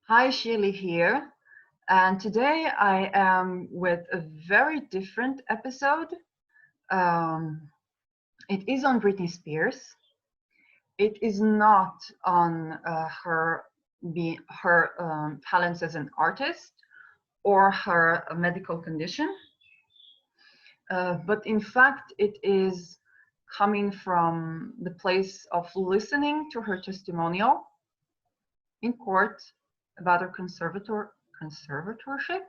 Hi, Shirley here, and today I am with a very different episode. Um, it is on Britney Spears. It is not on her talents as an artist or her medical condition, but in fact it is coming from the place of listening to her testimonial in court about her conservatorship,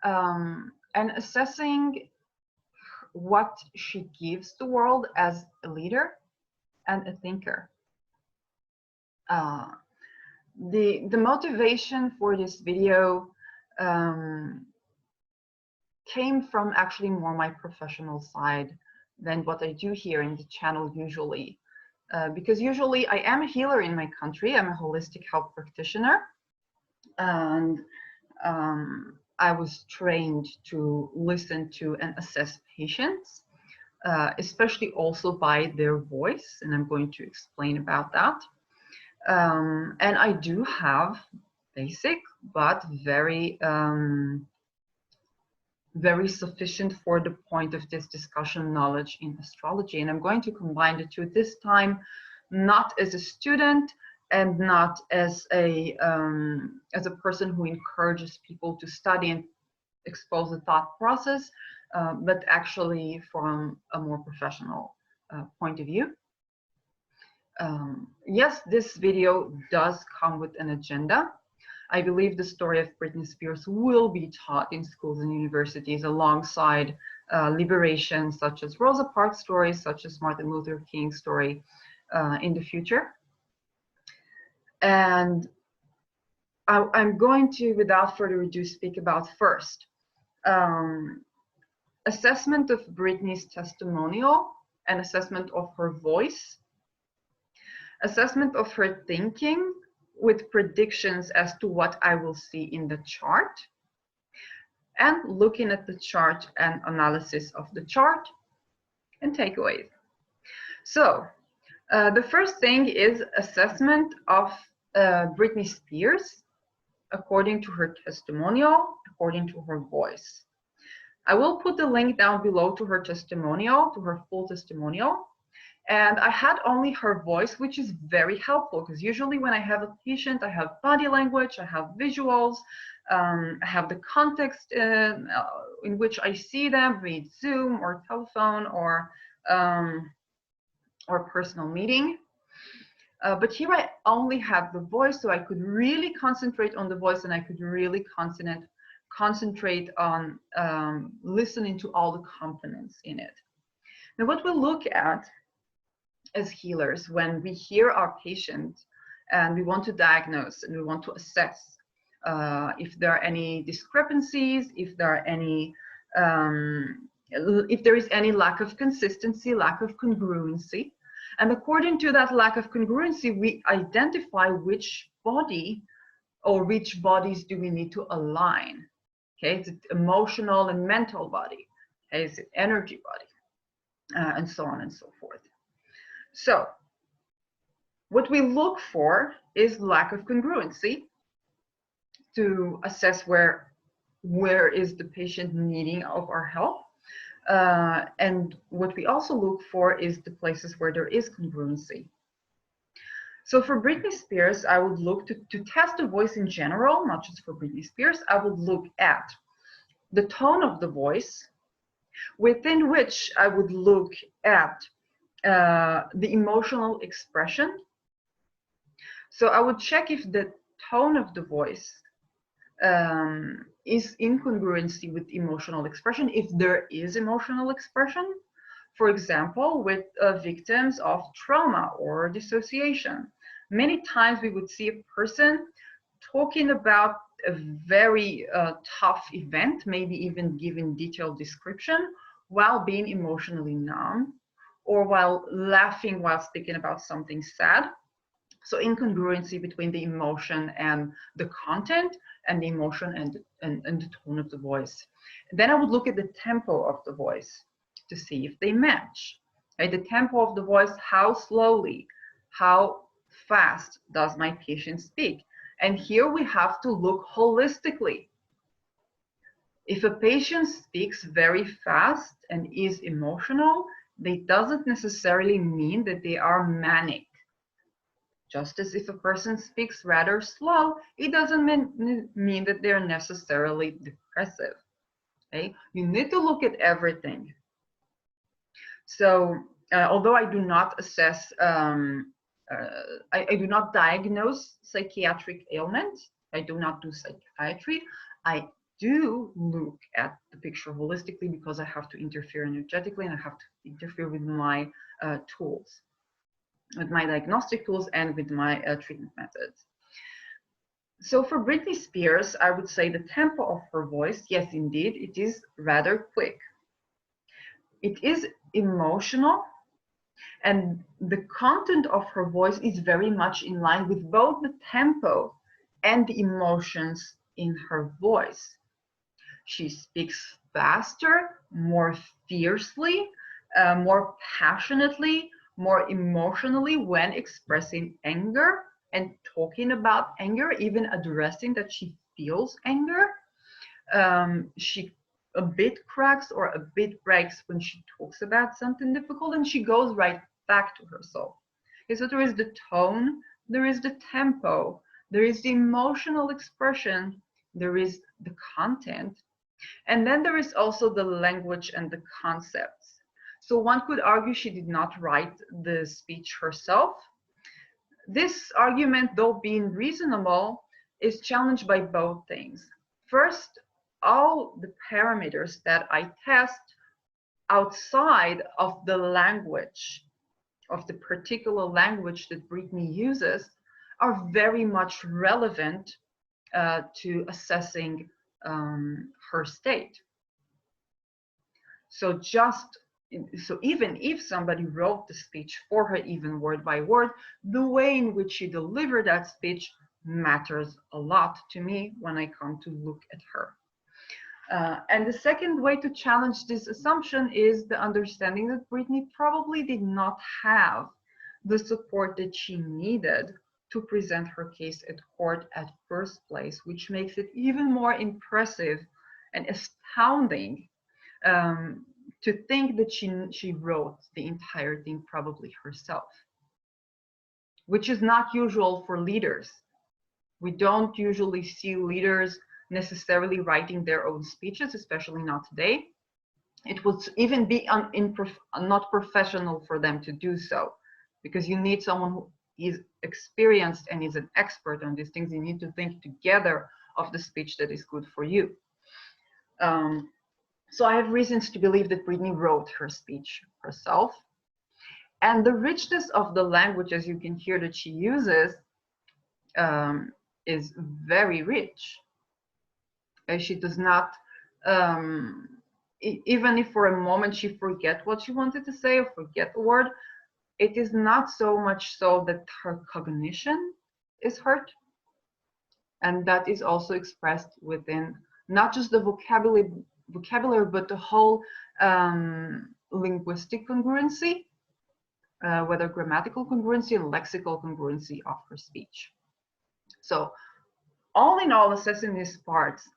and assessing what she gives the world as a leader and a thinker. Uh, the motivation for this video came from actually more my professional side than what I do here in the channel usually. Because usually I am a healer in my country, I'm a holistic health practitioner, and I was trained to listen to and assess patients, especially also by their voice, and I'm going to explain about that. And I do have basic but very very sufficient for the point of this discussion knowledge in astrology, and I'm going to combine the two this time, not as a student and not as a person who encourages people to study and expose the thought process, but actually from a more professional point of view. Yes, this video does come with an agenda. I believe the story of Britney Spears will be taught in schools and universities alongside liberation, such as Rosa Parks stories, such as Martin Luther King's story in the future. And I'm going to, without further ado, speak about first assessment of Britney's testimonial and assessment of her voice, assessment of her thinking with predictions as to what I will see in the chart, and looking at the chart and analysis of the chart and takeaways. So the first thing is assessment of Britney Spears according to her testimonial, according to her voice. I will put the link down below to her testimonial, to her full testimonial. And I had only her voice, which is very helpful because usually when I have a patient, I have body language, I have visuals, I have the context in which I see them, be it Zoom or telephone or personal meeting. But here I only have the voice, so I could really concentrate on the voice, and I could really concentrate on listening to all the components in it. Now, what we'll look at as healers when we hear our patient and we want to diagnose and we want to assess if there are any discrepancies, if there are any if there is any lack of consistency, lack of congruency, and according to that lack of congruency, we identify which body or which bodies do we need to align. Okay, is it emotional and mental body? Okay, is it energy body? And so on and so forth. So what we look for is lack of congruency to assess where is the patient needing of our help. And what we also look for is the places where there is congruency. So for Britney Spears, I would look to test the voice in general, not just for Britney Spears. I would look at the tone of the voice, within which I would look at the emotional expression. So I would check if the tone of the voice is in congruency with emotional expression, if there is emotional expression, for example, with victims of trauma or dissociation. Many times we would see a person talking about a very tough event, maybe even giving detailed description, while being emotionally numb, or while laughing while speaking about something sad. So incongruency between the emotion and the content, and the emotion and the tone of the voice. And then I would look at the tempo of the voice to see if they match. Right? The tempo of the voice, how slowly, how fast does my patient speak? And here we have to look holistically. If a patient speaks very fast and is emotional, it doesn't necessarily mean that they are manic. Just as if a person speaks rather slow, it doesn't mean that they're necessarily depressive. Okay? You need to look at everything. So, although I do not assess, I do not diagnose psychiatric ailments, I do not do psychiatry, I do look at the picture holistically because I have to interfere energetically and I have to interfere with my tools, with my diagnostic tools and with my treatment methods. So for Britney Spears, I would say the tempo of her voice, yes, indeed, it is rather quick. It is emotional, and the content of her voice is very much in line with both the tempo and the emotions in her voice. She speaks faster, more fiercely, more passionately, more emotionally when expressing anger and talking about anger, even addressing that she feels anger. She a bit cracks or a bit breaks when she talks about something difficult, and she goes right back to herself. Okay, so there is the tone, there is the tempo, there is the emotional expression, there is the content, and then there is also the language and the concepts. So one could argue she did not write the speech herself. This argument, though being reasonable, is challenged by both things. First, all the parameters that I test outside of the language, of the particular language that Britney uses, are very much relevant to assessing her state. So even if somebody wrote the speech for her, even word by word, the way in which she delivered that speech matters a lot to me when I come to look at her. And the second way to challenge this assumption is the understanding that Britney probably did not have the support that she needed to present her case at court at first place, which makes it even more impressive and astounding to think that she wrote the entire thing probably herself, which is not usual for leaders. We don't usually see leaders necessarily writing their own speeches, especially not today. It would even be not professional for them to do so, because you need someone who is experienced and is an expert on these things. You need to think together of the speech that is good for you. So I have reasons to believe that Britney wrote her speech herself. And the richness of the language, as you can hear that she uses, is very rich. She does not, even if for a moment she forgets what she wanted to say or forget the word, it is not so much so that her cognition is hurt. And that is also expressed within not just the vocabulary, but the whole linguistic congruency, whether grammatical congruency and lexical congruency of her speech. So all in all, assessing these parts,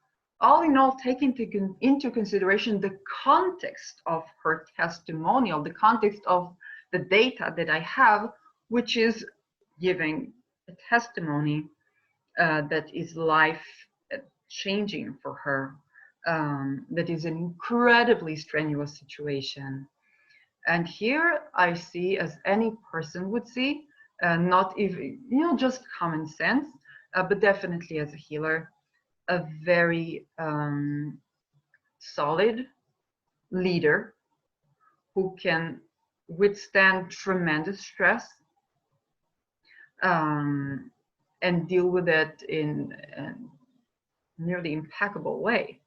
all in all, taking into consideration the context of her testimonial, the context of the data that I have, which is giving a testimony that is life-changing for her, that is an incredibly strenuous situation. And here I see, as any person would see, not even, just common sense, but definitely as a healer, a very solid leader who can withstand tremendous stress and deal with it in a nearly impeccable way.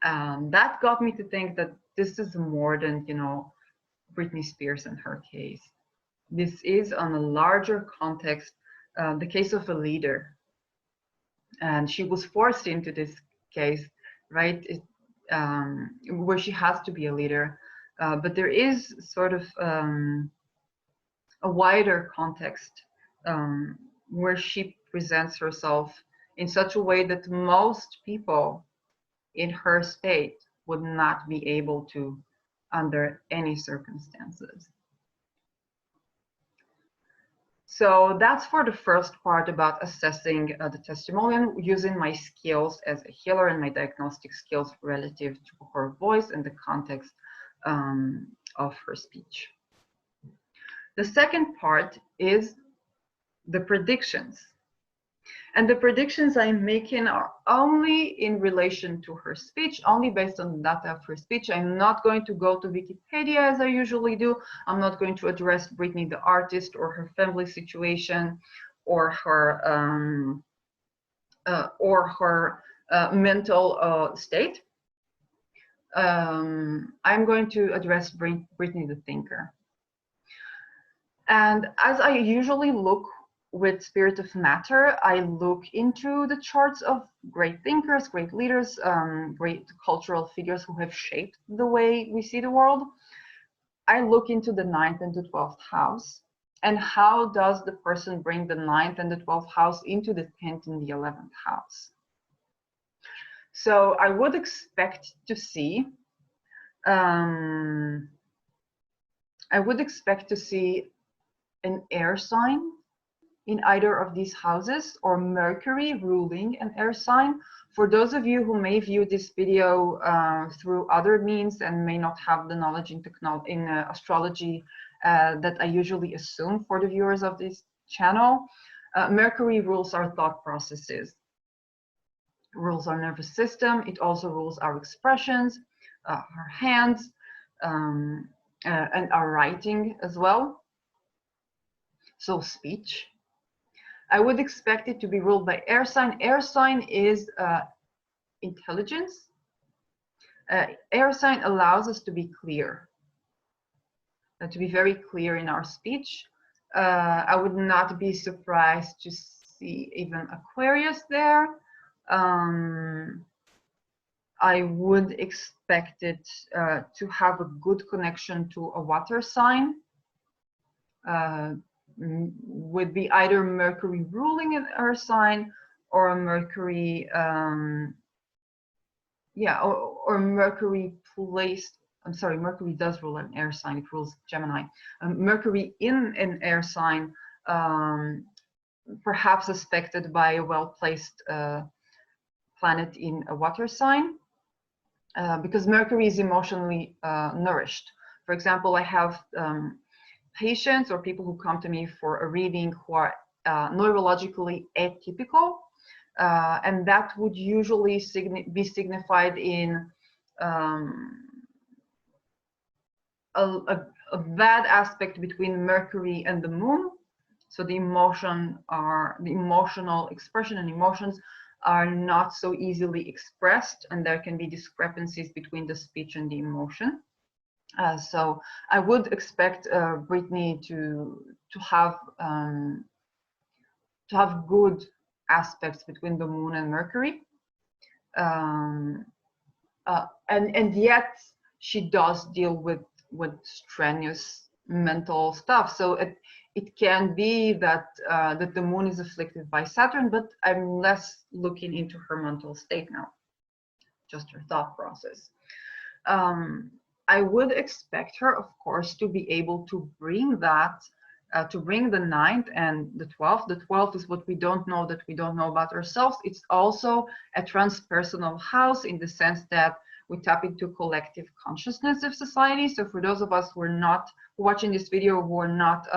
That got me to think that this is more than, Britney Spears and her case. This is on a larger context, the case of a leader. And she was forced into this case, right? Where she has to be a leader. But there is sort of a wider context where she presents herself in such a way that most people in her state would not be able to under any circumstances. So that's for the first part about assessing the testimonial, using my skills as a healer and my diagnostic skills relative to her voice and the context of her speech. The second part is the predictions. And the predictions I'm making are only in relation to her speech, only based on the data of her speech. I'm not going to go to Wikipedia as I usually do. I'm not going to address Britney the artist or her family situation or her mental state. I'm going to address Britney the thinker. And as I usually look with Spirit of Matter, I look into the charts of great thinkers, great leaders, great cultural figures who have shaped the way we see the world. I look into the 9th and the 12th house, and how does the person bring the 9th and the 12th house into the 10th and the 11th house. So I would expect to see an air sign in either of these houses, or Mercury ruling an air sign. For those of you who may view this video through other means and may not have the knowledge in astrology that I usually assume for the viewers of this channel, Mercury rules our thought processes, rules our nervous system. It also rules our expressions, our hands, and our writing as well. So speech. I would expect it to be ruled by air sign. Air sign is intelligence. Air sign allows us to be clear, to be very clear in our speech. I would not be surprised to see even Aquarius there. I would expect it to have a good connection to a water sign. Would be either Mercury ruling an air sign, or a Mercury, or Mercury placed. I'm sorry, Mercury does rule an air sign. It rules Gemini. Mercury in an air sign, perhaps aspected by a well-placed planet in a water sign, because Mercury is emotionally nourished. For example, I have patients or people who come to me for a reading who are neurologically atypical, and that would usually be signified in a bad aspect between Mercury and the Moon. So the emotional expression and emotions are not so easily expressed, and there can be discrepancies between the speech and the emotion. So I would expect Britney to have good aspects between the Moon and Mercury, and yet she does deal with strenuous mental stuff. So it can be that that the Moon is afflicted by Saturn, but I'm less looking into her mental state now, just her thought process. I would expect her, of course, to be able to bring that, to bring the 9th and the 12th. The 12th is what we don't know that we don't know about ourselves. It's also a transpersonal house in the sense that we tap into collective consciousness of society. So for those of us who are not watching this video, who are not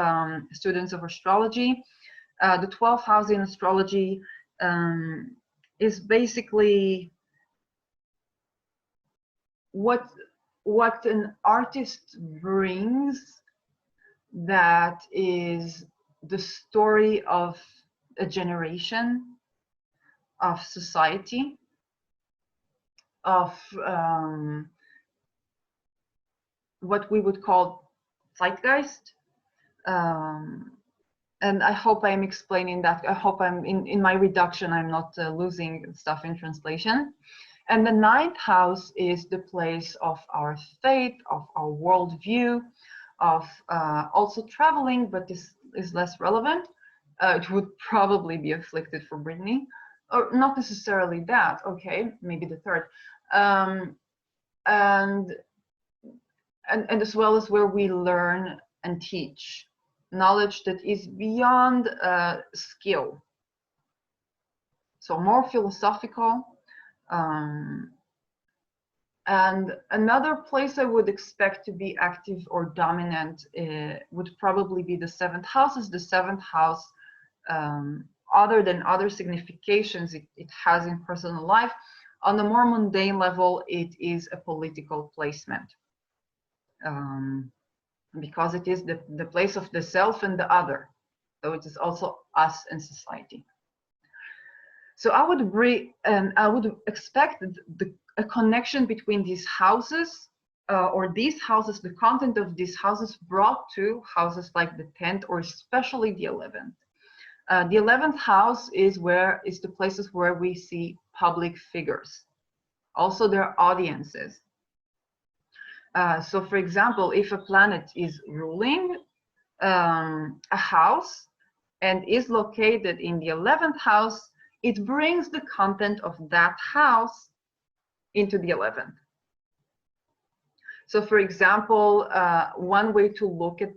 students of astrology, the 12th house in astrology is basically what an artist brings, that is the story of a generation, of society, of what we would call zeitgeist. And I hope I'm explaining that. I hope I'm in my reduction, I'm not losing stuff in translation. And the 9th house is the place of our faith, of our worldview, of also traveling, but this is less relevant. It would probably be afflicted for Britney, or not necessarily that. Okay, maybe the third, um, and as well as where we learn and teach knowledge that is beyond skill, so more philosophical. Um, and another place I would expect to be active or dominant would probably be the seventh house. Is the seventh house, other than other significations it has in personal life, on the more mundane level, it is a political placement. Because it is the place of the self and the other. So it is also us and society. So I would expect a connection between these houses, or these houses, the content of these houses brought to houses like the 10th or especially the 11th. The 11th house is the places where we see public figures, also their audiences. So for example, if a planet is ruling a house and is located in the 11th house, it brings the content of that house into the 11th. So for example, one way to look at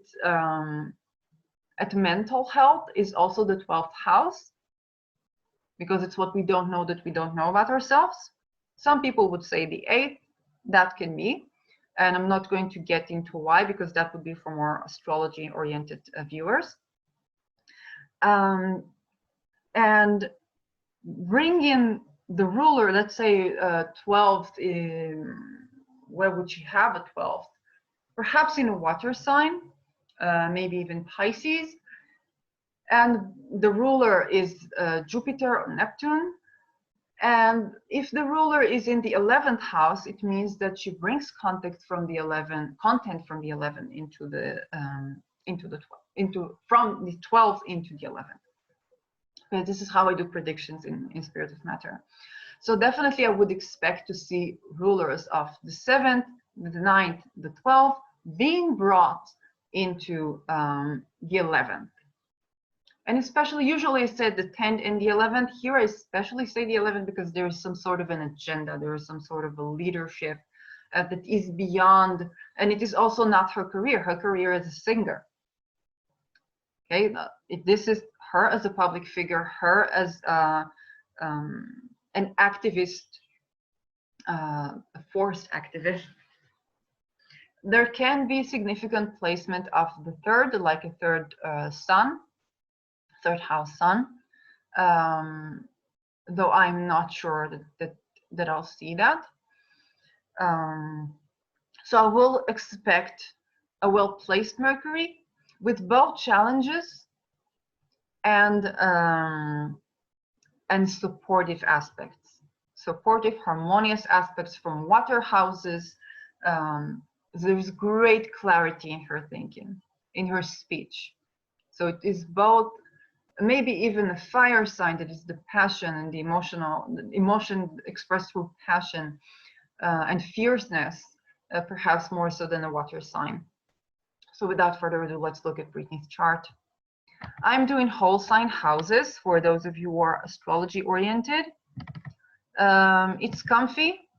mental health is also the 12th house, because it's what we don't know that we don't know about ourselves. Some people would say the 8th, that can be. And I'm not going to get into why, because that would be for more astrology-oriented viewers. And bring in the ruler, let's say 12th, where would you have a 12th? Perhaps in a water sign, maybe even Pisces. And the ruler is Jupiter or Neptune. And if the ruler is in the 11th house, it means that she brings content from the 11 into the from the 12th into the 11th. Okay, this is how I do predictions in Spirit of Matter. So definitely I would expect to see rulers of the 7th, the 9th, the 12th being brought into the 11th. And especially, usually I said the 10th and the 11th. Here I especially say the 11th because there is some sort of an agenda. There is some sort of a leadership that is beyond, and it is also not her career. Her career as a singer. Okay, this is her as a public figure, her as an activist, a forced activist. There can be significant placement of the third, like a third sun. Third house sun, though I'm not sure that I'll see that. So I will expect a well-placed Mercury with both challenges and supportive aspects, supportive, harmonious aspects from water houses. There's great clarity in her thinking, in her speech. So it is both, maybe even a fire sign, that is the passion and the emotion expressed through passion and fierceness, perhaps more so than a water sign. So without further ado, let's look at Britney's chart. I'm doing whole sign houses for those of you who are astrology oriented. It's comfy.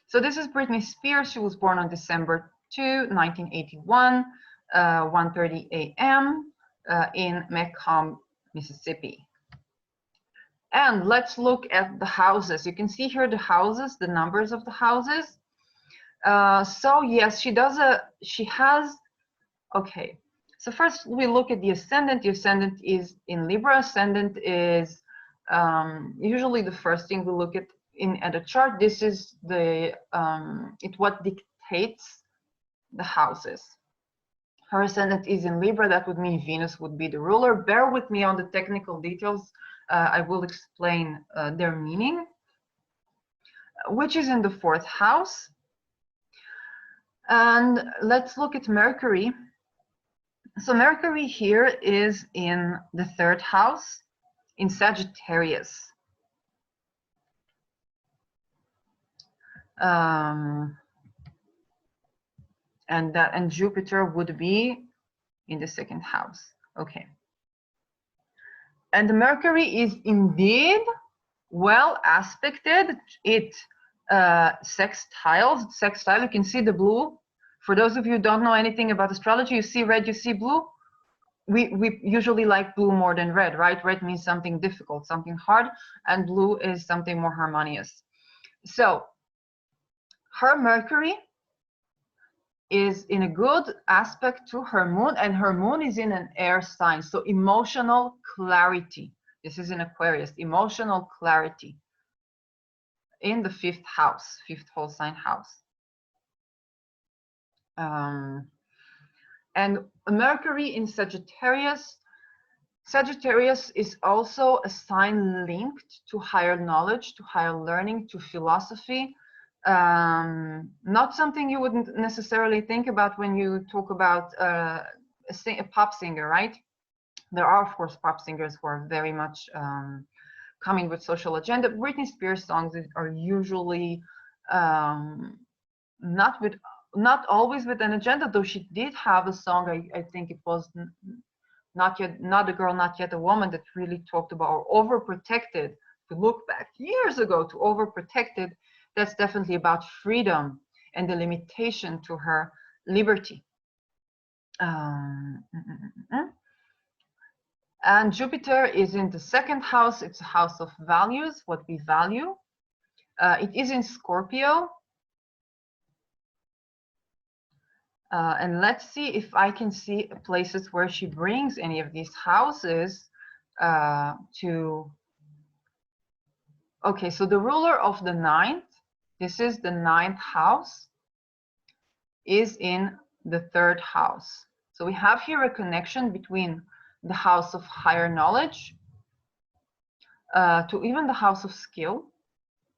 So this is Britney Spears. She was born on December 2, 1981. 1:30 a.m. In Macomb, Mississippi. And let's look at the houses. You can see here the houses, the numbers of the houses. So yes, she has, okay. So first we look at the ascendant. The ascendant is in Libra. Ascendant is usually the first thing we look at at a chart. This is what dictates the houses. Her ascendant is in Libra. That would mean Venus would be the ruler. Bear with me on the technical details. I will explain their meaning. Which is in the 4th house. And let's look at Mercury. So Mercury here is in the 3rd house, in Sagittarius. And Jupiter would be in the second house. Okay. And the Mercury is indeed well aspected. It sextile, you can see the blue. For those of you who don't know anything about astrology, you see red, you see blue. We usually like blue more than red, right? Red means something difficult, something hard, and blue is something more harmonious. So her Mercury is in a good aspect to her moon, and her moon is in an air sign. So emotional clarity. This is in Aquarius, emotional clarity in the fifth house, fifth whole sign house. And Mercury in Sagittarius. Sagittarius is also a sign linked to higher knowledge, to higher learning, to philosophy. Not something you wouldn't necessarily think about when you talk about a pop singer, right? There are, of course, pop singers who are very much coming with social agenda. Britney Spears songs are usually not always with an agenda, though she did have a song, I think it was Not a Girl, Not Yet a Woman, that really talked about, or Overprotected. To look back years ago to Overprotected, that's definitely about freedom and the limitation to her liberty. And Jupiter is in the second house. It's a house of values, what we value. It is in Scorpio. And let's see if I can see places where she brings any of these houses to. Okay, so the ruler of the ninth, this is the ninth house, is in the third house. So we have here a connection between the house of higher knowledge to even the house of skill,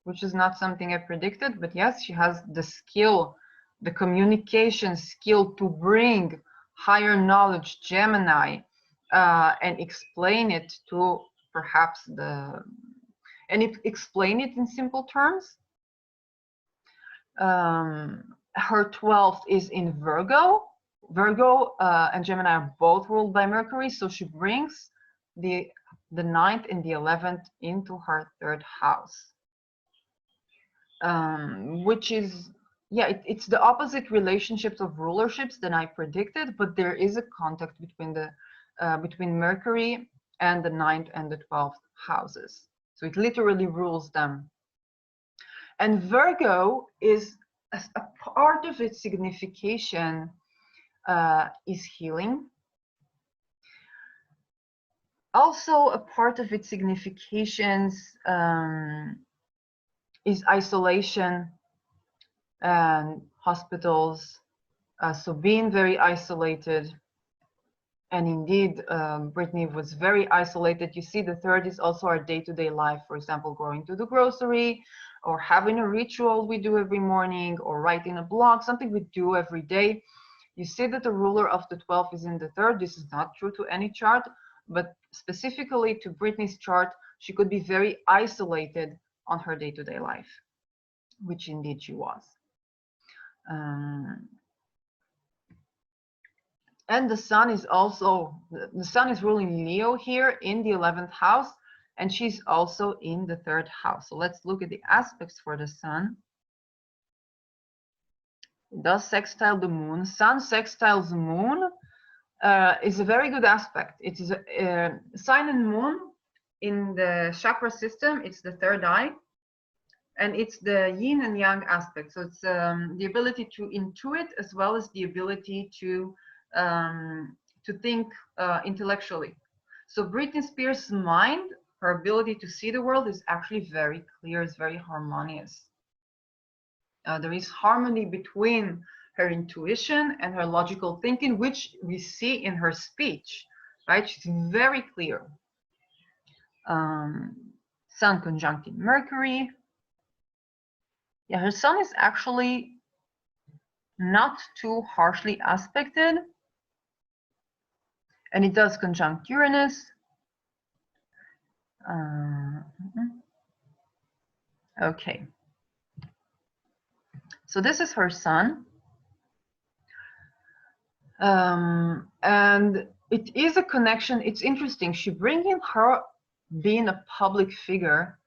which is not something I predicted, but yes, she has the skill, the communication skill to bring higher knowledge, Gemini, and explain it to perhaps explain it in simple terms. Her 12th is in Virgo. Virgo and Gemini are both ruled by Mercury, so she brings the 9th and the 11th into her third house, which is, yeah, it's the opposite relationships of rulerships than I predicted, but there is a contact between between Mercury and the 9th and the 12th houses. So it literally rules them. And Virgo is a part of its signification is healing. Also, a part of its significations is isolation and hospitals. So being very isolated. And indeed, Britney was very isolated. You see, the third is also our day-to-day life. For example, going to the grocery, or having a ritual we do every morning, or writing a blog, something we do every day. You see that the ruler of the 12th is in the third. This is not true to any chart, but specifically to Britney's chart, she could be very isolated on her day-to-day life, which indeed she was. And the sun is also, the sun is ruling Leo here in the 11th house, and she's also in the third house. So let's look at the aspects for the sun. It does sextile the moon. Sun sextiles the moon is a very good aspect. It is a sun and moon in the chakra system. It's the third eye, and it's the yin and yang aspect. So it's the ability to intuit as well as the ability to think intellectually. So Britney Spears' mind, her ability to see the world, is actually very clear, is very harmonious. There is harmony between her intuition and her logical thinking, which we see in her speech, right? She's very clear. Sun conjuncting Mercury. Yeah, her sun is actually not too harshly aspected. And it does conjunct Uranus. Okay. So this is her sun. And it is a connection. It's interesting. She brings in her being a public figure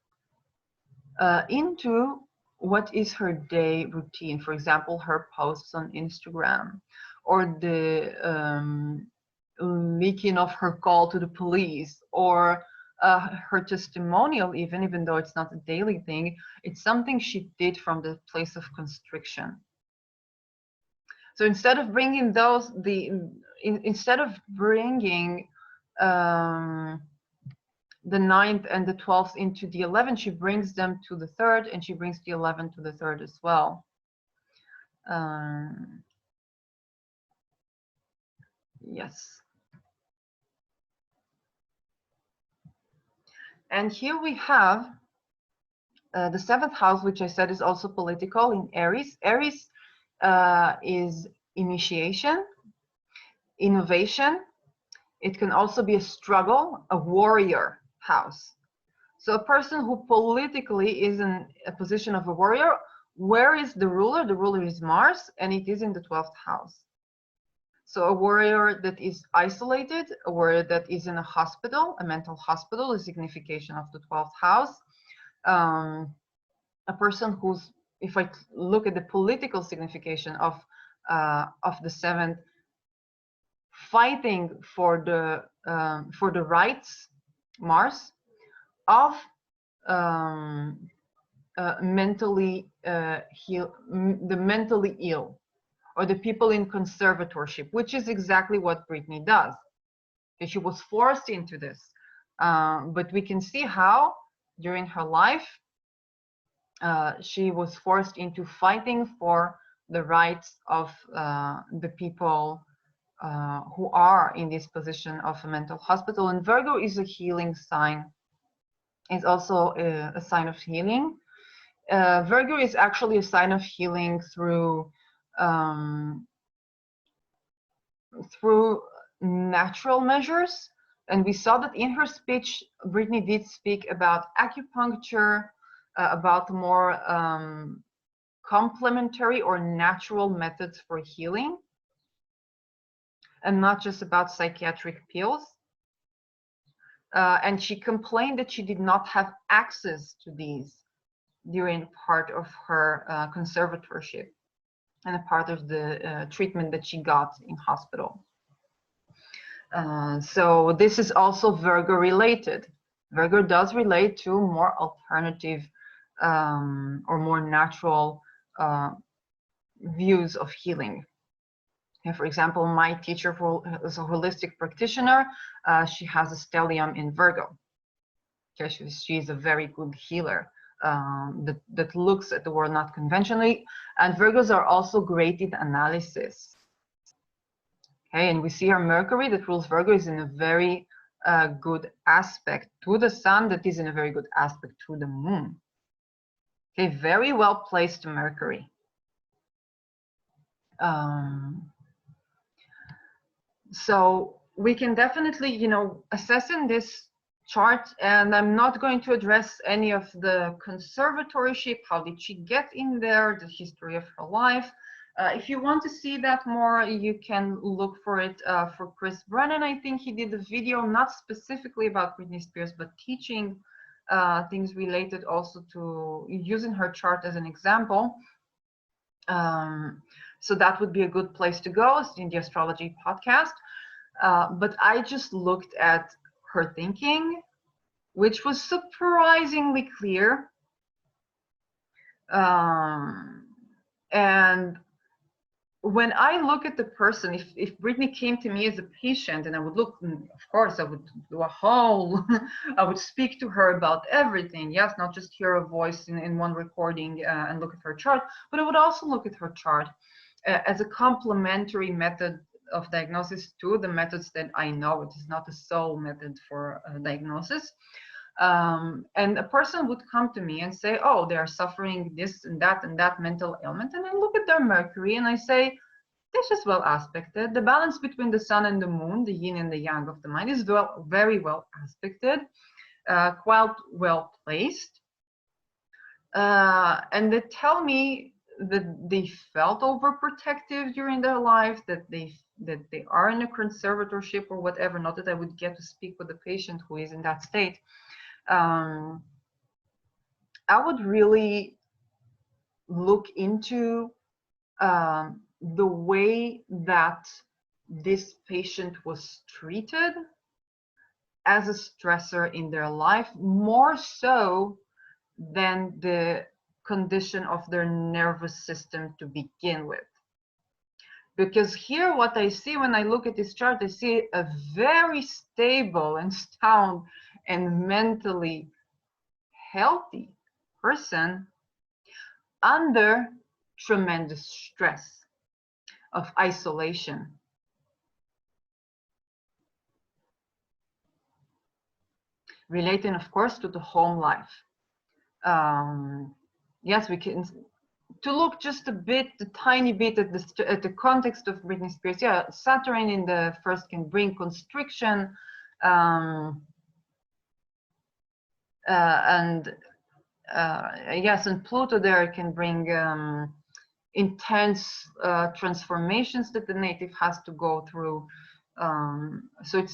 into what is her day routine. For example, her posts on Instagram, or the leaking of her call to the police, or her testimonial, even though it's not a daily thing, it's something she did from the place of constriction. So instead of bringing those, instead of bringing the 9th and the 12th into the 11th, she brings them to the 3rd, and she brings the 11th to the 3rd as well. Yes. And here we have the 7th house, which I said is also political, in Aries. Aries is initiation, innovation. It can also be a struggle, a warrior house. So a person who politically is in a position of a warrior. Where is the ruler? The ruler is Mars, and it is in the 12th house. So a warrior that is isolated, a warrior that is in a hospital, a mental hospital, a signification of the 12th house. A person who's, if I look at the political signification of the 7th, fighting for the rights, Mars, of mentally the mentally ill, or the people in conservatorship, which is exactly what Britney does. And she was forced into this, but we can see how during her life she was forced into fighting for the rights of the people who are in this position of a mental hospital. And Virgo is a healing sign. It's also a sign of healing. Virgo is actually a sign of healing through natural measures. And we saw that in her speech, Britney did speak about acupuncture, about more complementary or natural methods for healing, and not just about psychiatric pills. And she complained that she did not have access to these during part of her conservatorship and a part of the treatment that she got in hospital. So this is also Virgo related. Virgo does relate to more alternative or more natural views of healing. And for example, my teacher is a holistic practitioner. She has a stellium in Virgo. Okay, she's a very good healer that looks at the world not conventionally. And Virgos are also great in analysis. Okay, and we see her Mercury that rules Virgo is in a very good aspect to the Sun, that is in a very good aspect to the Moon. Okay, very well placed Mercury. So we can definitely, assess in this chart, and I'm not going to address any of the conservatorship, how did she get in there, the history of her life. If you want to see that more, you can look for it for Chris Brennan. I think he did a video not specifically about Britney Spears, but teaching things related also to using her chart as an example. So that would be a good place to go, in the astrology podcast. But I just looked at her thinking, which was surprisingly clear. And when I look at the person, if Britney came to me as a patient, and I would look, of course, I would do a whole, I would speak to her about everything. Yes, not just hear a voice in one recording and look at her chart, but I would also look at her chart as a complementary method of diagnosis to the methods that I know. It is not a sole method for diagnosis. And a person would come to me and say, oh, they are suffering this and that mental ailment. And I look at their Mercury and I say, this is well aspected. The balance between the sun and the moon, the yin and the yang of the mind, is very well aspected, quite well placed. And they tell me they felt overprotective during their life, that they are in a conservatorship or whatever. Not that I would get to speak with the patient who is in that state. I would really look into the way that this patient was treated as a stressor in their life, more so than the condition of their nervous system to begin with. Because here what I see when I look at this chart, I see a very stable and sound and mentally healthy person under tremendous stress of isolation. Relating, of course, to the home life. Yes, we can to look just a bit, a tiny bit at the context of Britney Spears. Yeah, Saturn in the first can bring constriction, yes, and Pluto there can bring intense transformations that the native has to go through. So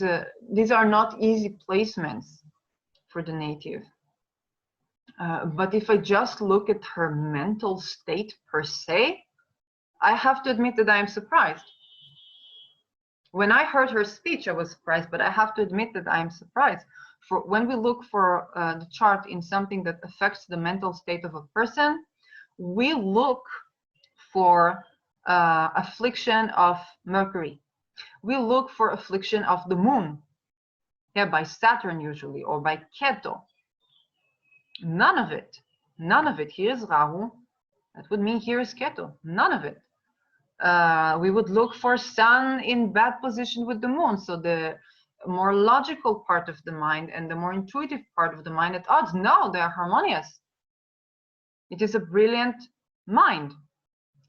these are not easy placements for the native. But if I just look at her mental state per se, I have to admit that I am surprised. When I heard her speech, I was surprised, but I have to admit that I am surprised. For when we look for the chart in something that affects the mental state of a person, we look for affliction of Mercury. We look for affliction of the moon, yeah, by Saturn usually, or by Ketu. None of it. None of it. Here's Rahu. That would mean here is Ketu. None of it. We would look for Sun in bad position with the moon. So the more logical part of the mind and the more intuitive part of the mind at odds. No, they are harmonious. It is a brilliant mind.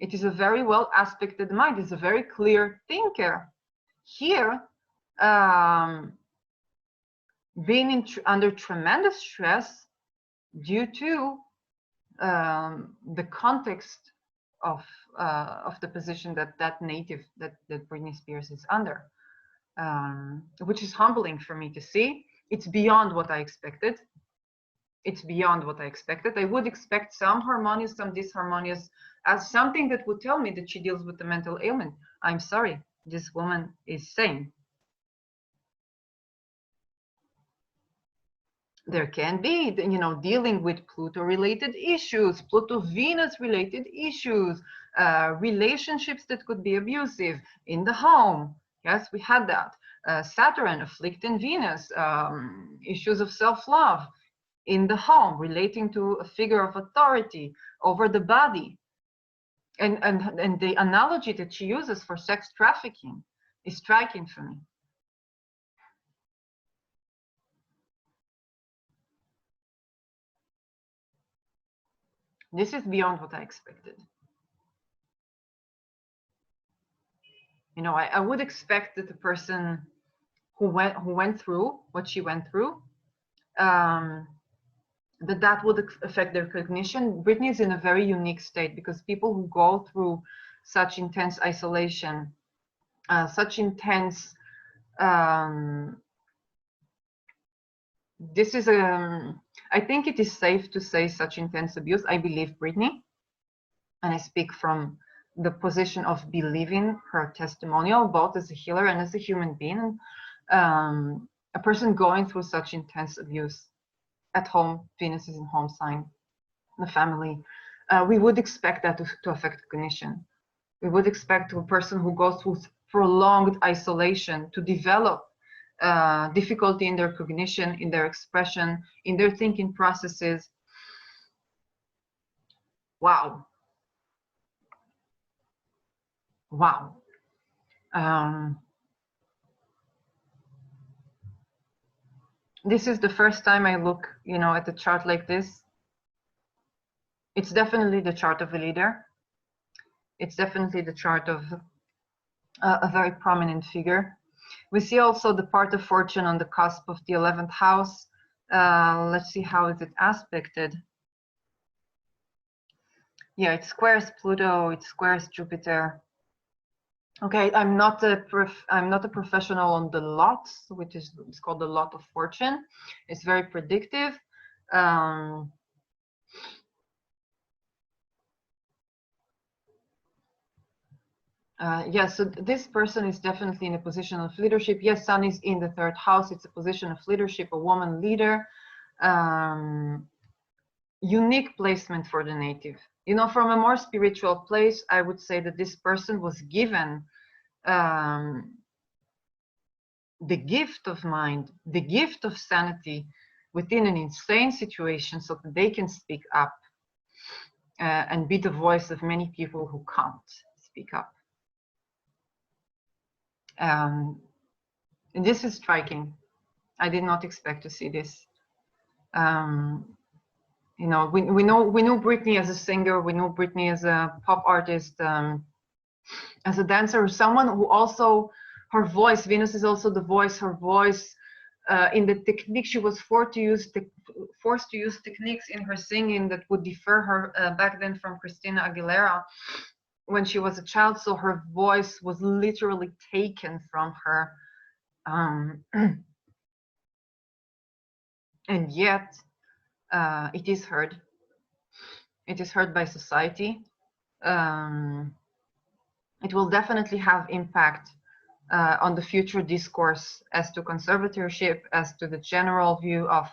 It is a very well aspected mind. It's a very clear thinker. Here, being under tremendous stress due to the context of the position that native that Britney Spears is under, which is humbling for me to see. It's beyond what I expected. It's beyond what I expected. I would expect some harmonious, some disharmonious, as something that would tell me that she deals with the mental ailment. I'm sorry, this woman is sane. There can be, dealing with Pluto-related issues, Pluto-Venus-related issues, relationships that could be abusive in the home. Yes, we had that. Saturn afflicting Venus, issues of self-love in the home, relating to a figure of authority over the body. And the analogy that she uses for sex trafficking is striking for me. This is beyond what I expected. I would expect that the person who went through what she went through, that would affect their cognition. Britney is in a very unique state because people who go through such intense isolation, such intense, this is I think it is safe to say such intense abuse. I believe Britney, and I speak from the position of believing her testimonial, both as a healer and as a human being. A person going through such intense abuse at home, Venus is in home sign, the family, we would expect that to affect cognition. We would expect a person who goes through prolonged isolation to develop difficulty in their cognition, in their expression, in their thinking processes. Wow. Wow. This is the first time I look, at the chart like this. It's definitely the chart of a leader. It's definitely the chart of a very prominent figure. We see also the part of fortune on the cusp of the 11th house. Let's see how is it aspected. Yeah, it squares Pluto, it squares Jupiter. Okay, I'm not a professional on the lots, which is it's called the lot of fortune. It's very predictive. Yeah, so this person is definitely in a position of leadership. Yes, Sun is in the third house. It's a position of leadership, a woman leader. Unique placement for the native. You know, from a more spiritual place, I would say that this person was given the gift of mind, the gift of sanity within an insane situation so that they can speak up and be the voice of many people who can't speak up. And this is striking. I did not expect to see this. You know, we knew Britney as a singer, we knew Britney as a pop artist, as a dancer, someone who also, her voice, Venus is also the voice, her voice in the technique, she was forced to use techniques in her singing that would defer her back then from Christina Aguilera when she was a child. So her voice was literally taken from her. And yet it is heard. It is heard by society. It will definitely have impact on the future discourse as to conservatorship, as to the general view of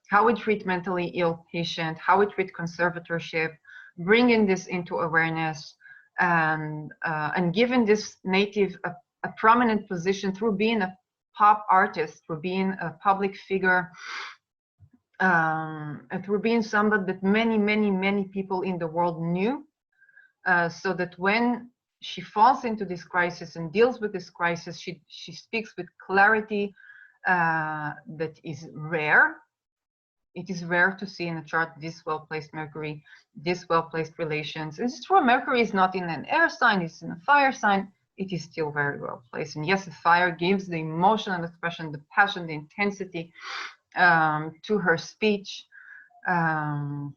how we treat mentally ill patients, how we treat conservatorship, bringing this into awareness, and giving this native a prominent position through being a pop artist, through being a public figure, and through being somebody that many people in the world knew, so that when she falls into this crisis and deals with this crisis, she speaks with clarity that is rare. It is rare to see in a chart this well-placed Mercury, this well-placed relations. It's true, Mercury is not in an air sign, it's in a fire sign. It is still very well placed. And yes, the fire gives the emotional expression, the passion, the intensity to her speech. And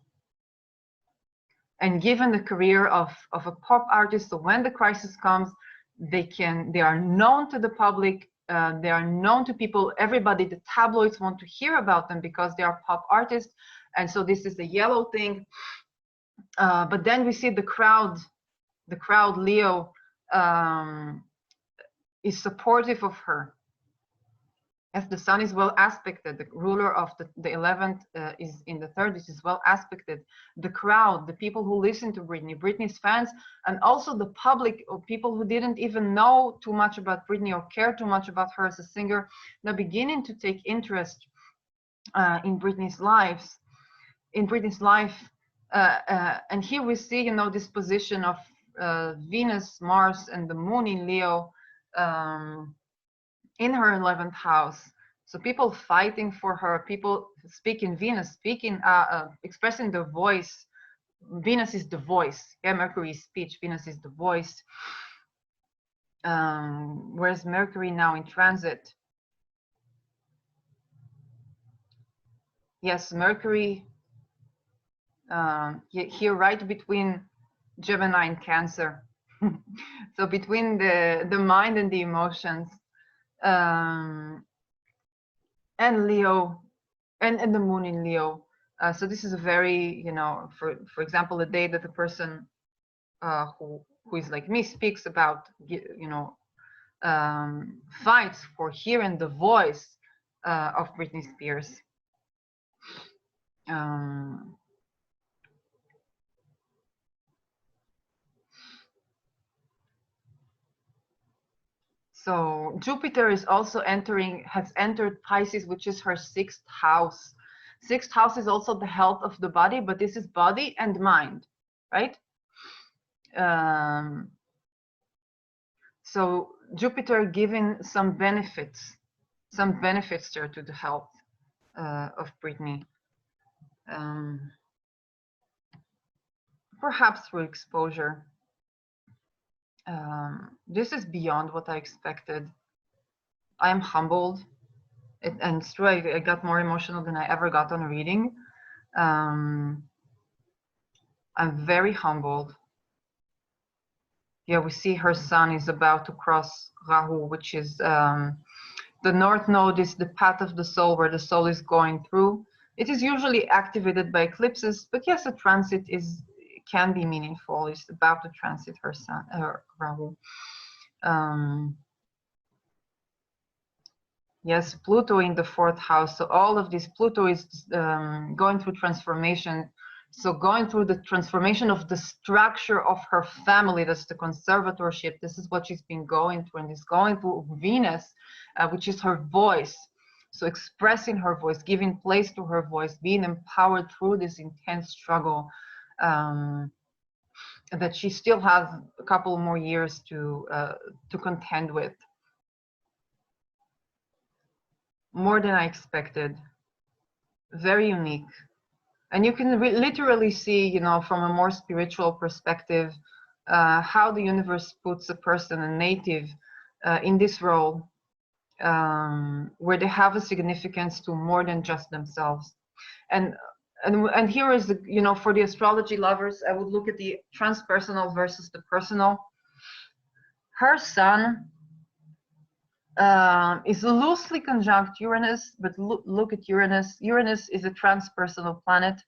given the career of a pop artist, so when the crisis comes, they are known to the public, they are known to people, everybody, the tabloids want to hear about them because they are pop artists. And so this is the yellow thing. But then we see the crowd Leo is supportive of her. As the sun is well aspected, the ruler of the 11th is in the third, this is well aspected. The crowd, the people who listen to Britney, Britney's fans, and also the public, or people who didn't even know too much about Britney or care too much about her as a singer, now beginning to take interest in Britney's life. And here we see, you know, this position of Venus, Mars, and the moon in Leo in her 11th house. So people fighting for her, people speaking Venus, expressing their voice. Venus is the voice. Yeah, Mercury is speech, Venus is the voice. Whereas Mercury now in transit. Yes, Mercury here right between Gemini and Cancer. So between the mind and the emotions. And Leo, and the moon in Leo. So this is a very, you know, for example, the day that the person who is like me speaks about, you know, fights for hearing the voice of Britney Spears. So Jupiter is also has entered Pisces, which is her 6th house. 6th house is also the health of the body, but this is body and mind, right? So Jupiter giving some benefits there to the health of Britney. Perhaps through exposure. This is beyond what I expected. I am humbled. And it's true, I got more emotional than I ever got on a reading. I'm very humbled. Yeah, we see her sun is about to cross Rahu, which is the north node is the path of the soul where the soul is going through. It is usually activated by eclipses, but yes, a transit can be meaningful. It's about to transit her sun, her Rahu. Yes, Pluto in the fourth house. So all of this, Pluto is going through transformation. So going through the transformation of the structure of her family, that's the conservatorship. This is what she's been going through, and is going through Venus, which is her voice. So expressing her voice, giving place to her voice, being empowered through this intense struggle that she still has a couple more years to contend with. More than I expected. Very unique. And you can literally see, you know, from a more spiritual perspective, how the universe puts a person, a native, in this role, where they have a significance to more than just themselves. And here is the, you know, for the astrology lovers, I would look at the transpersonal versus the personal. Her sun is loosely conjunct Uranus, but look at Uranus. Uranus is a transpersonal planet.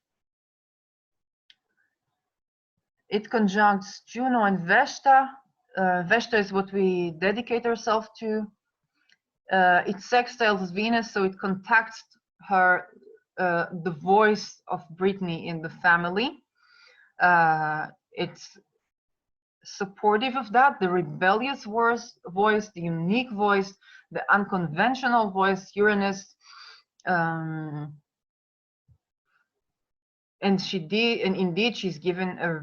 It conjuncts Juno and Vesta. Vesta is what we dedicate ourselves to. It sextiles Venus, so it contacts her, the voice of Britney in the family. It's supportive of that, the rebellious voice, the unique voice, the unconventional voice, Uranus. And indeed she's given a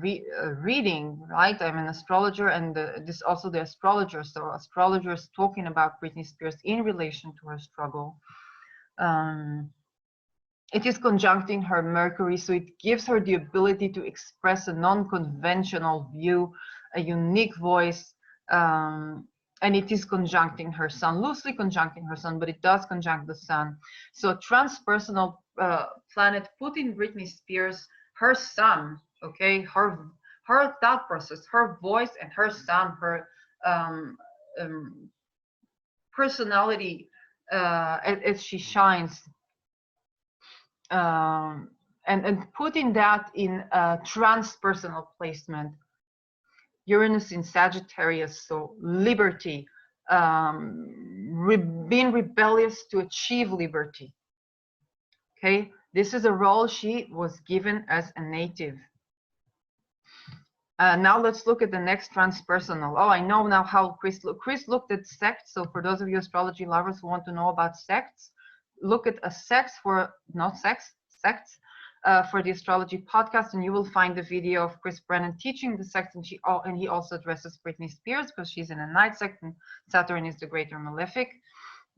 reading, right? I'm an astrologer, and this also the astrologer. So astrologers talking about Britney Spears in relation to her struggle. It is conjuncting her Mercury, so it gives her the ability to express a non-conventional view, a unique voice, and it is conjuncting her sun, loosely conjuncting her sun, but it does conjunct the sun. So a transpersonal planet put in Britney Spears, her sun, okay, her thought process, her voice, and her sun, her personality as she shines. And putting that in a transpersonal placement. Uranus in Sagittarius, so liberty, being rebellious to achieve liberty. Okay, this is a role she was given as a native. Now let's look at the next transpersonal. Oh, I know now how Chris looked. Chris looked at sects. So for those of you astrology lovers who want to know about sects, look at a sects for, not sects, sects for the astrology podcast, and you will find the video of Chris Brennan teaching the sects, and he also addresses Britney Spears because she's in a night sect, and Saturn is the greater malefic,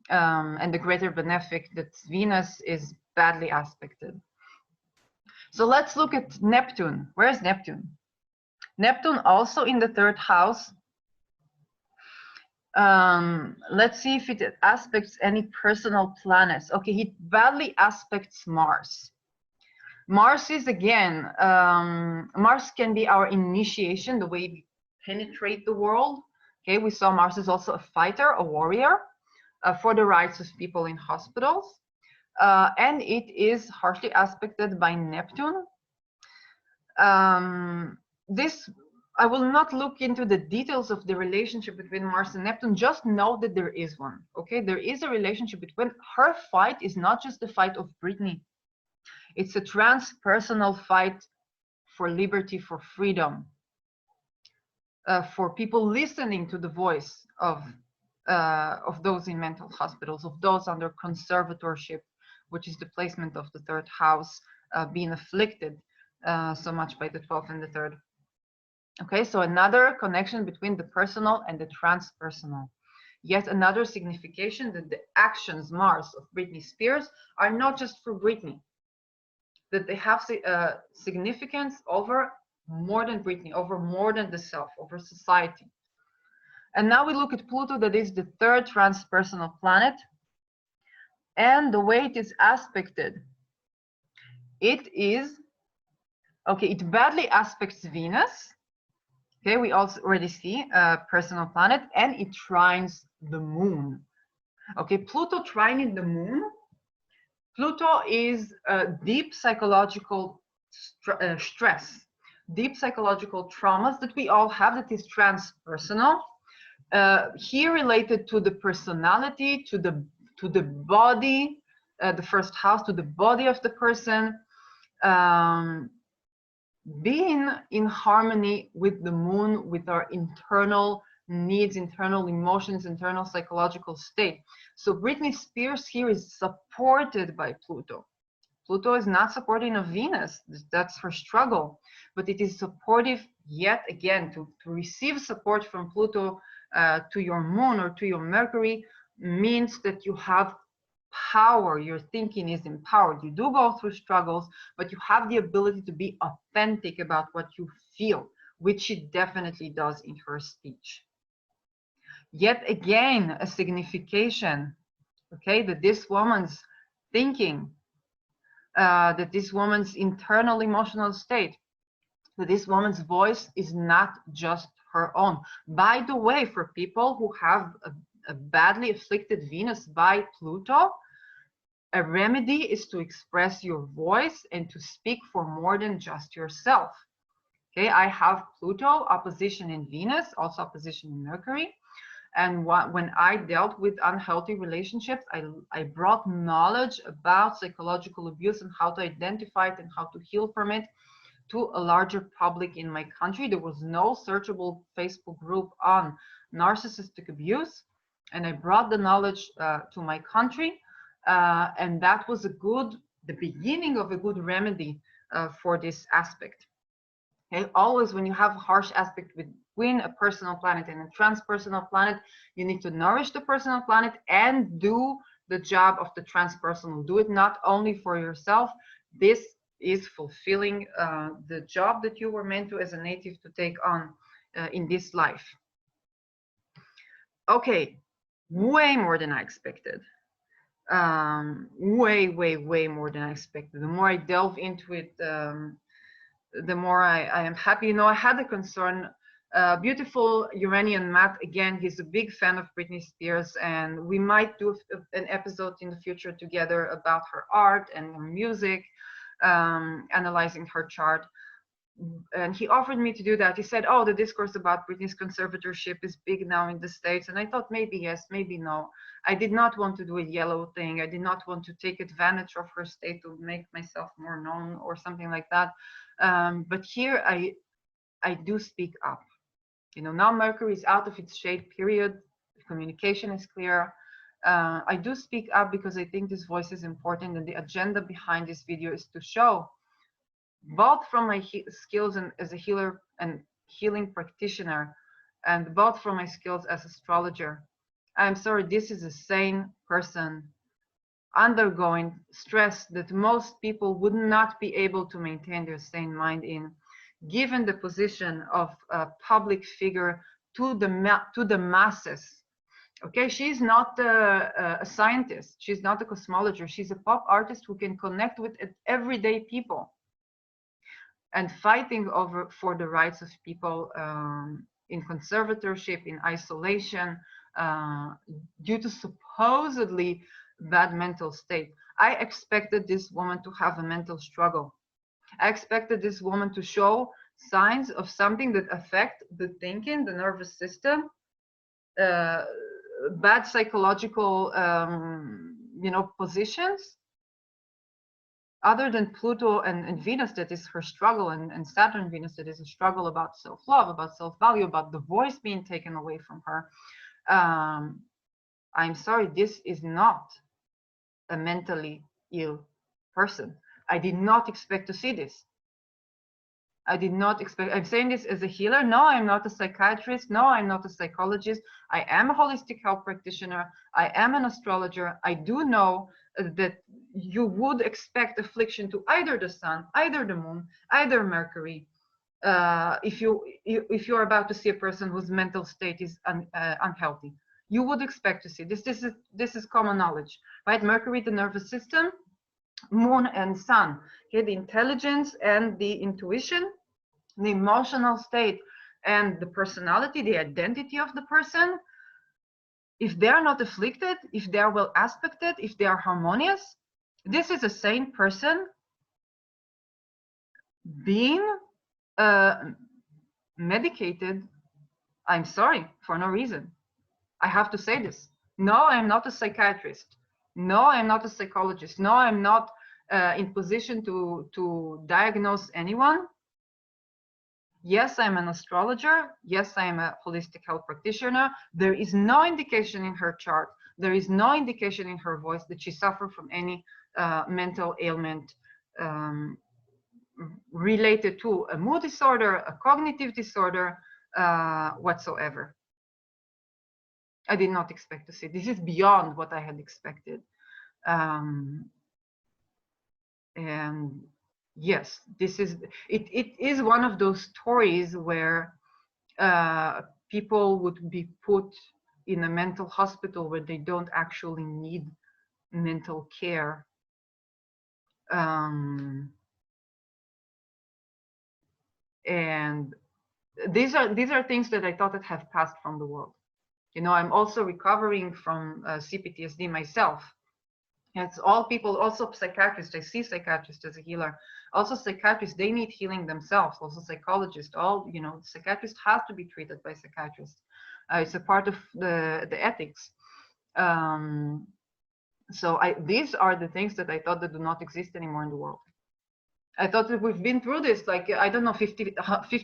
and the greater benefic, that Venus is badly aspected. So let's look at Neptune. Where's Neptune? Neptune also in the third house. Let's see if it aspects any personal planets. Okay, he badly aspects Mars. Mars is, again, Mars can be our initiation, the way we penetrate the world. Okay, we saw Mars is also a fighter, a warrior for the rights of people in hospitals. And it is harshly aspected by Neptune. This, I will not look into the details of the relationship between Mars and Neptune, just know that there is one, okay? There is a relationship between, her fight is not just the fight of Britney. It's a transpersonal fight for liberty, for freedom, for people listening to the voice of those in mental hospitals, of those under conservatorship, which is the placement of the third house, being afflicted so much by the 12th and the 3rd. Okay, so another connection between the personal and the transpersonal. Yet another signification that the actions, Mars, of Britney Spears are not just for Britney, that they have significance over more than Britney, over more than the self, over society. And now we look at Pluto, that is the third transpersonal planet, and the way it is aspected. It is Okay, it badly aspects Venus. Okay, we also already see a personal planet, and it trines the moon. Okay, Pluto trining the moon. Pluto is deep psychological stress, deep psychological traumas that we all have that is transpersonal. Here related to the personality, to the body, the first house, to the body of the person. Being in harmony with the moon, with our internal needs, internal emotions, internal psychological state. So Britney Spears here is supported by Pluto. Pluto is not supporting of Venus, that's her struggle, but it is supportive yet again to receive support from Pluto to your moon or to your Mercury means that you have power, your thinking is empowered. You do go through struggles, but you have the ability to be authentic about what you feel, which she definitely does in her speech. Yet again, a signification, okay, that this woman's thinking, that this woman's internal emotional state, that this woman's voice is not just her own. By the way, for people who have a badly afflicted Venus by Pluto, a remedy is to express your voice and to speak for more than just yourself. Okay, I have Pluto opposition in Venus, also opposition in Mercury. And when I dealt with unhealthy relationships, I brought knowledge about psychological abuse and how to identify it and how to heal from it to a larger public in my country. There was no searchable Facebook group on narcissistic abuse. And I brought the knowledge to my country. And that was the beginning of a good remedy for this aspect. Okay? Always when you have a harsh aspect between a personal planet and a transpersonal planet, you need to nourish the personal planet and do the job of the transpersonal. Do it not only for yourself. This is fulfilling the job that you were meant to as a native to take on in this life. Okay, way more than I expected. Way more than I expected. The more I delve into it, the more I am happy. You know, I had a concern. Beautiful Uranian Matt, again, he's a big fan of Britney Spears, and we might do an episode in the future together about her art and her music, analyzing her chart. And he offered me to do that. He said, oh, the discourse about Britney's conservatorship is big now in the States. And I thought maybe yes, maybe no. I did not want to do a yellow thing. I did not want to take advantage of her state to make myself more known or something like that. But here I do speak up. You know, now Mercury is out of its shade period. Communication is clear. I do speak up because I think this voice is important, and the agenda behind this video is to show, both from my skills as a healer and healing practitioner, and both from my skills as astrologer. I'm sorry, this is a sane person undergoing stress that most people would not be able to maintain their sane mind in, given the position of a public figure to the masses. Okay, she's not a scientist, she's not a cosmologist, she's a pop artist who can connect with everyday people and fighting for the rights of people in conservatorship, in isolation, due to supposedly bad mental state. I expected this woman to have a mental struggle. I expected this woman to show signs of something that affect the thinking, the nervous system, bad psychological, positions. Other than Pluto and Venus, that is her struggle, and Saturn, Venus, that is a struggle about self-love, about self-value, about the voice being taken away from her. I'm sorry, this is not a mentally ill person. I did not expect to see this. I did not expect, I'm saying this as a healer. No, I'm not a psychiatrist. No, I'm not a psychologist. I am a holistic health practitioner. I am an astrologer. I do know that you would expect affliction to either the sun, either the moon, either Mercury. If you're about to see a person whose mental state is unhealthy, you would expect to see this. This is common knowledge, right? Mercury, the nervous system. moon and sun. Okay, the intelligence and the intuition, the emotional state and the personality, the identity of the person. If they are not afflicted, if they are well aspected, if they are harmonious, this is a sane person being medicated. I'm sorry, for no reason. I have to say this. No, I'm not a psychiatrist. No, I'm not a psychologist. No, I'm not in position to diagnose anyone. Yes, I'm an astrologer. Yes, I'm a holistic health practitioner. There is no indication in her chart. There is no indication in her voice that she suffered from any mental ailment related to a mood disorder, a cognitive disorder, whatsoever. I did not expect to see. This is beyond what I had expected. And yes, this is it is one of those stories where people would be put in a mental hospital where they don't actually need mental care. And these are things that I thought that have passed from the world. You know, I'm also recovering from CPTSD myself. It's all people, also psychiatrists. I see psychiatrists as a healer. Also psychiatrists, they need healing themselves. Also psychologists, all, you know, psychiatrists have to be treated by psychiatrists. It's a part of the ethics. So these are the things that I thought that do not exist anymore in the world. I thought that we've been through this, like, I don't know, 50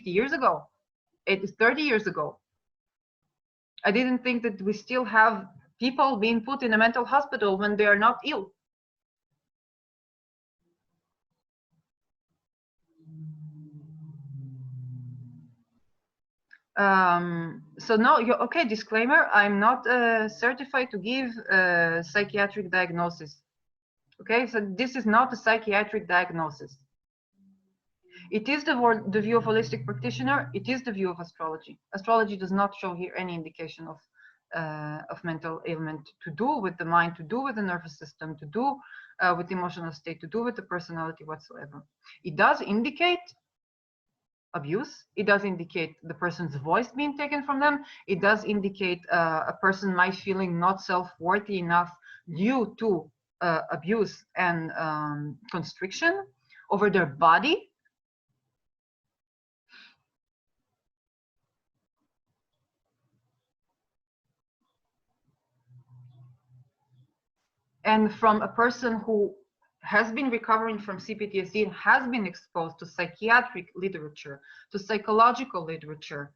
years ago, 30 years ago. I didn't think that we still have people being put in a mental hospital when they are not ill. So no, okay, disclaimer, I'm not certified to give a psychiatric diagnosis. Okay, so this is not a psychiatric diagnosis. It is the view of holistic practitioner. It is the view of astrology. Astrology does not show here any indication of mental ailment to do with the mind, to do with the nervous system, to do with the emotional state, to do with the personality whatsoever. It does indicate abuse. It does indicate the person's voice being taken from them. It does indicate a person might feeling not self-worthy enough due to abuse and constriction over their body. And from a person who has been recovering from CPTSD and has been exposed to psychiatric literature, to psychological literature,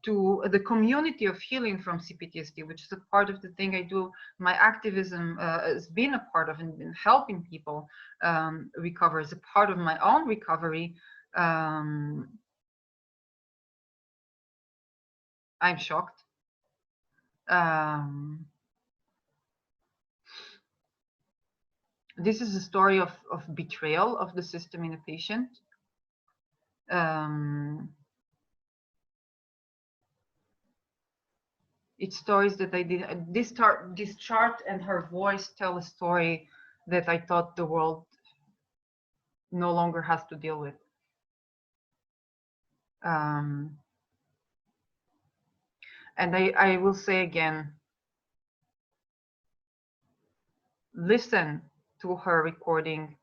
to the community of healing from CPTSD, which is a part of the thing I do. My activism has been a part of and been helping people recover as a part of my own recovery. I'm shocked. This is a story of betrayal of the system in a patient. It's stories that I did. This chart and her voice tell a story that I thought the world no longer has to deal with. And I will say again, listen to her recording,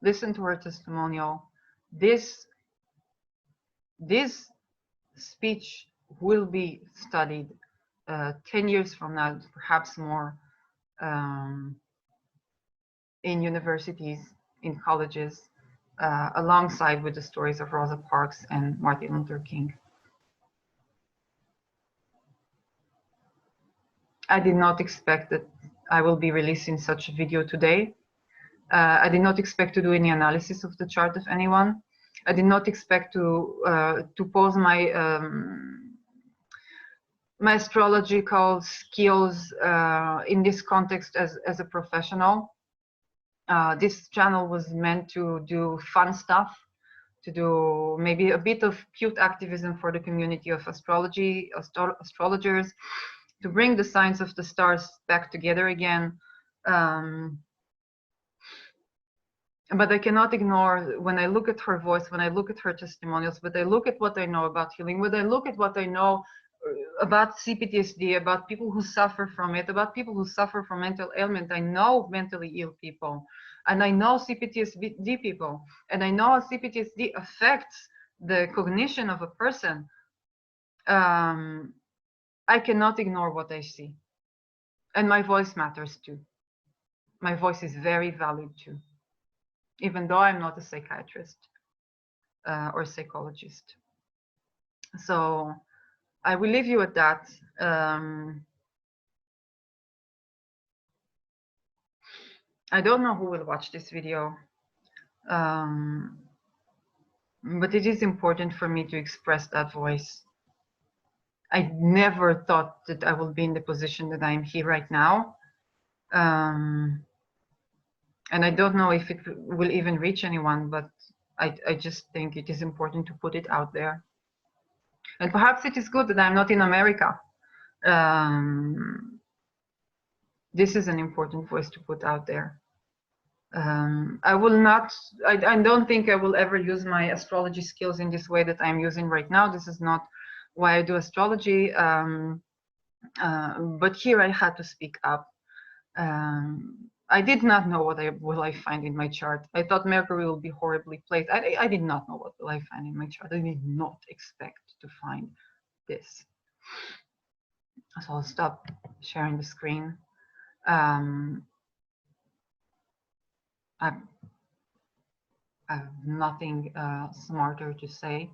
listen to her testimonial. This speech will be studied 10 years from now, perhaps more, in universities, in colleges, alongside with the stories of Rosa Parks and Martin Luther King. I did not expect that I will be releasing such a video today. I did not expect to do any analysis of the chart of anyone. I did not expect to pose my my astrological skills in this context as a professional. This channel was meant to do fun stuff, to do maybe a bit of cute activism for the community of astrologers, to bring the signs of the stars back together again. But I cannot ignore, when I look at her voice, when I look at her testimonials, but I look at what I know about healing, when I look at what I know about CPTSD, about people who suffer from it, about people who suffer from mental ailment. I know mentally ill people, and I know CPTSD people, and I know how CPTSD affects the cognition of a person. I cannot ignore what I see. And my voice matters too. My voice is very valid too, even though I'm not a psychiatrist or psychologist. So I will leave you at that. I don't know who will watch this video, but it is important for me to express that voice. I never thought that I will be in the position that I am here right now. And I don't know if it will even reach anyone, but I just think it is important to put it out there. And perhaps it is good that I'm not in America. This is an important voice to put out there. I will not, I don't think I will ever use my astrology skills in this way that I'm using right now. This is not why I do astrology. But here I had to speak up. I did not know what will I find in my chart. I thought Mercury will be horribly placed. I did not know what will I find in my chart. I did not expect to find this. So I'll stop sharing the screen. I have nothing smarter to say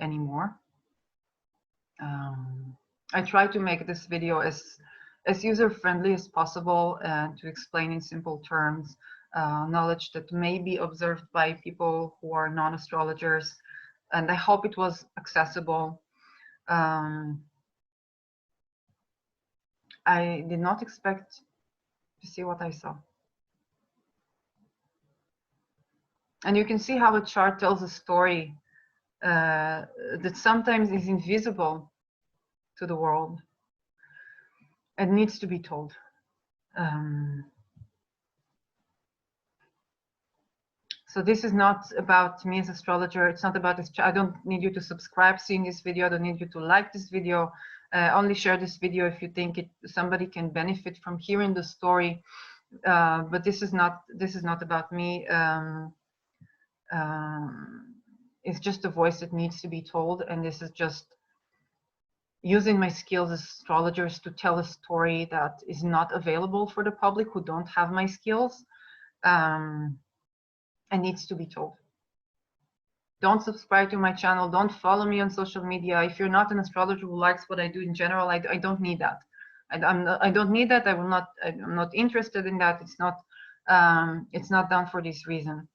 anymore. I try to make this video as user-friendly as possible and to explain in simple terms knowledge that may be observed by people who are non-astrologers, and I hope it was accessible. I did not expect to see what I saw. And you can see how a chart tells a story that sometimes is invisible to the world and needs to be told. So this is not about me as astrologer. It's not about this. I don't need you to subscribe seeing this video. I don't need you to like this video. Only share this video if you think somebody can benefit from hearing the story. But this is not about me. It's just a voice that needs to be told, and this is just using my skills as astrologers to tell a story that is not available for the public who don't have my skills, and needs to be told. Don't subscribe to my channel. Don't follow me on social media. If you're not an astrologer who likes what I do in general, I don't need that. I don't need that. I'm not interested in that. It's not done for this reason.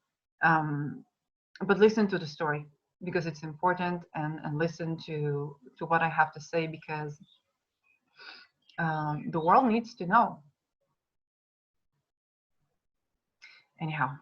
But listen to the story because it's important, and listen to what I have to say because the world needs to know. Anyhow.